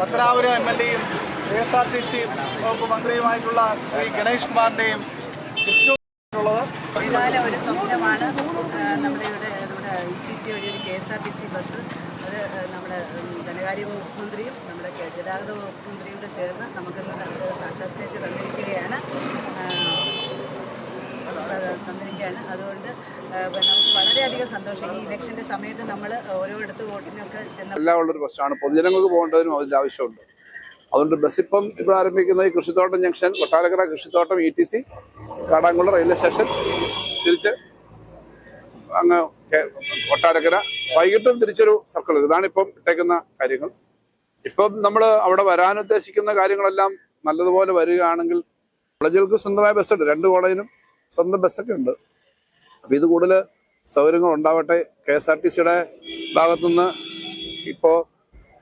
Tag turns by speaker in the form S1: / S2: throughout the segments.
S1: Pathanapuram MLA-യും KSRTC വകുപ്പ് മന്ത്രിയുമായിട്ടുള്ള ശ്രീ ഗണേഷ് കുമാറിന്റെയും
S2: ഒരു സ്വപ്നമാണ് നമ്മുടെ ETC വഴി ഒരു KSRTC ബസ്. അത് നമ്മുടെ ധനകാര്യ വകുപ്പ് മന്ത്രിയും നമ്മുടെ ഗതാഗത വകുപ്പ് മന്ത്രിയും കൂടെ ചേർന്ന് നമുക്ക് സാക്ഷാത്കരിച്ച് തന്നിരിക്കുകയാണ്. അതുകൊണ്ട് നമുക്ക് വളരെയധികം സന്തോഷം. ഈ ഇലക്ഷന്റെ സമയത്ത് നമ്മൾ ഓരോയിടത്ത് വോട്ടിനൊക്കെ ചെന്ന
S3: എല്ലാം ഉള്ളൊരു ബസ്സാണ്. പൊതുജനങ്ങൾക്ക് പോകേണ്ടതിനും അതിൻ്റെ ആവശ്യമുണ്ട്. അതുകൊണ്ട് ബസ് ഇപ്പോൾ ആരംഭിക്കുന്ന ഈ കൃഷിത്തോട്ടം ജംഗ്ഷൻ, കൊട്ടാരക്കര കൃഷിത്തോട്ടം, ETC, കാടാങ്കുളം റെയിൽവേ സ്റ്റേഷൻ, തിരിച്ച് അങ്ങ് കൊട്ടാരക്കര, വൈകിട്ടും തിരിച്ചൊരു സർക്കിൾ. ഇതാണ് ഇപ്പം ഇട്ടേക്കുന്ന കാര്യങ്ങൾ. ഇപ്പം നമ്മൾ അവിടെ വരാനുദ്ദേശിക്കുന്ന കാര്യങ്ങളെല്ലാം നല്ലതുപോലെ വരികയാണെങ്കിൽ കോളേജുകൾക്ക് സ്വന്തമായ ബസ്സുണ്ട്. 2 കോളേജിനും സ്വന്തം ബസ്സൊക്കെ ഉണ്ട്. അപ്പം ഇത് കൂടുതൽ സൗകര്യങ്ങൾ ഉണ്ടാവട്ടെ. KSRTC-യുടെ ഭാഗത്തുനിന്ന് ഇപ്പോൾ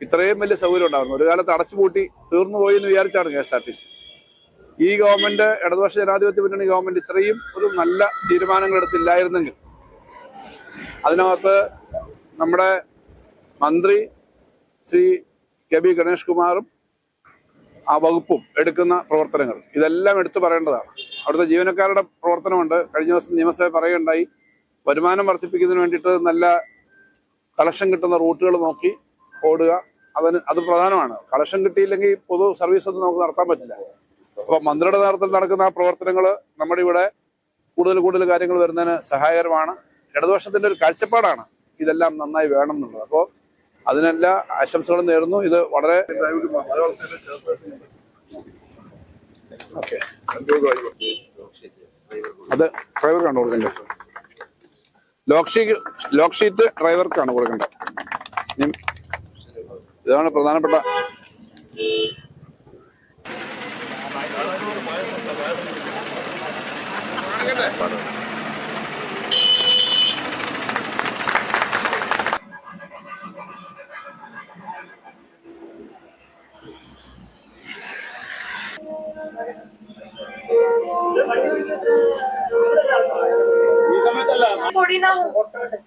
S3: ഇത്രയും വലിയ സൗകര്യം ഉണ്ടാകുന്നു. ഒരു കാലത്ത് അടച്ചുപൂട്ടി തീർന്നു പോയി എന്ന് വിചാരിച്ചാണ് KSRTC. ഈ ഗവൺമെന്റ്, ഇടതുപക്ഷ ജനാധിപത്യ മുന്നണി ഗവൺമെന്റ് ഇത്രയും ഒരു നല്ല തീരുമാനങ്ങൾ എടുത്തില്ലായിരുന്നെങ്കിൽ അതിനകത്ത് നമ്മുടെ മന്ത്രി ശ്രീ KB ഗണേഷ് കുമാറും ആ വകുപ്പും എടുക്കുന്ന പ്രവർത്തനങ്ങൾ ഇതെല്ലാം എടുത്തു പറയേണ്ടതാണ്. അവിടുത്തെ ജീവനക്കാരുടെ പ്രവർത്തനമുണ്ട്. കഴിഞ്ഞ ദിവസം നിയമസഭ പറയുകയുണ്ടായി, വരുമാനം വർദ്ധിപ്പിക്കുന്നതിന് വേണ്ടിയിട്ട് നല്ല കളക്ഷൻ കിട്ടുന്ന റൂട്ടുകൾ നോക്കി ഓടുക. അത് പ്രധാനമാണ്. കളക്ഷൻ കിട്ടിയില്ലെങ്കിൽ പൊതു സർവീസ് ഒന്നും നമുക്ക് നടത്താൻ പറ്റില്ല. അപ്പോൾ മന്ത്രിയുടെ നേതൃത്വത്തിൽ നടക്കുന്ന ആ പ്രവർത്തനങ്ങൾ നമ്മുടെ ഇവിടെ കൂടുതൽ കാര്യങ്ങൾ വരുന്നതിന് സഹായകരമാണ്. ഇടതുപക്ഷത്തിന്റെ ഒരു കാഴ്ചപ്പാടാണ് ഇതെല്ലാം നന്നായി വേണം എന്നുള്ളത്. അപ്പോൾ അതിനെല്ലാ ആശംസകളും നേരുന്നു. ഇത് വളരെ ഓക്കെ. അത് ഡ്രൈവർക്കാണ് കൊടുക്കേണ്ടത്. ലോക്ക് ഷീറ്റ് ഡ്രൈവർക്കാണ് കൊടുക്കേണ്ടത്. ഇതാണ് പ്രധാനപ്പെട്ട.
S4: थोड़ी ना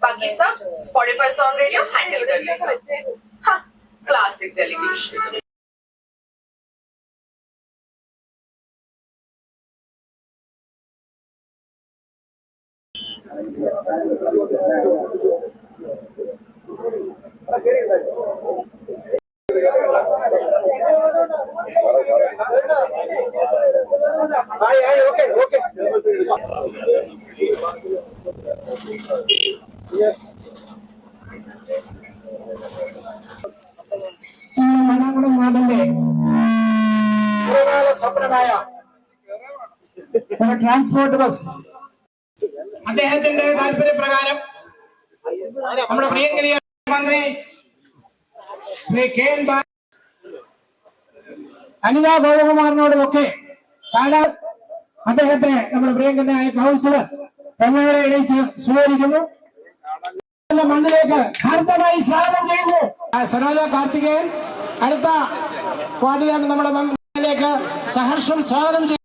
S4: बाकी सब Spotify सॉन्ग रेडियो हैंडल कर लेगा. हाँ, क्लासिक टेलीविजन.
S5: സ്വപ്നമായ ട്രാൻസ്പോർട്ട് ബസ് അദ്ദേഹത്തിന്റെ താല്പര്യപ്രകാരം നമ്മുടെ പ്രിയങ്കരിയ മന്ത്രി ശ്രീ KN അനിത ഗോപകുമാറിനോടുമൊക്കെ അദ്ദേഹത്തെ നമ്മുടെ പ്രിയങ്കരനായ കൗൺസിലർ തങ്ങളെ ഇണയിച്ച് സ്വീകരിക്കുന്നു. മണ്ണിലേക്ക് ഹാർദമായി സ്വാഗതം ചെയ്യുന്നു. സരോജ കാർത്തികേയൻ അടുത്ത വാർഡിലാണ് നമ്മുടെ മണ്ണിലേക്ക് സഹർഷം സ്വാഗതം ചെയ്യുന്നു.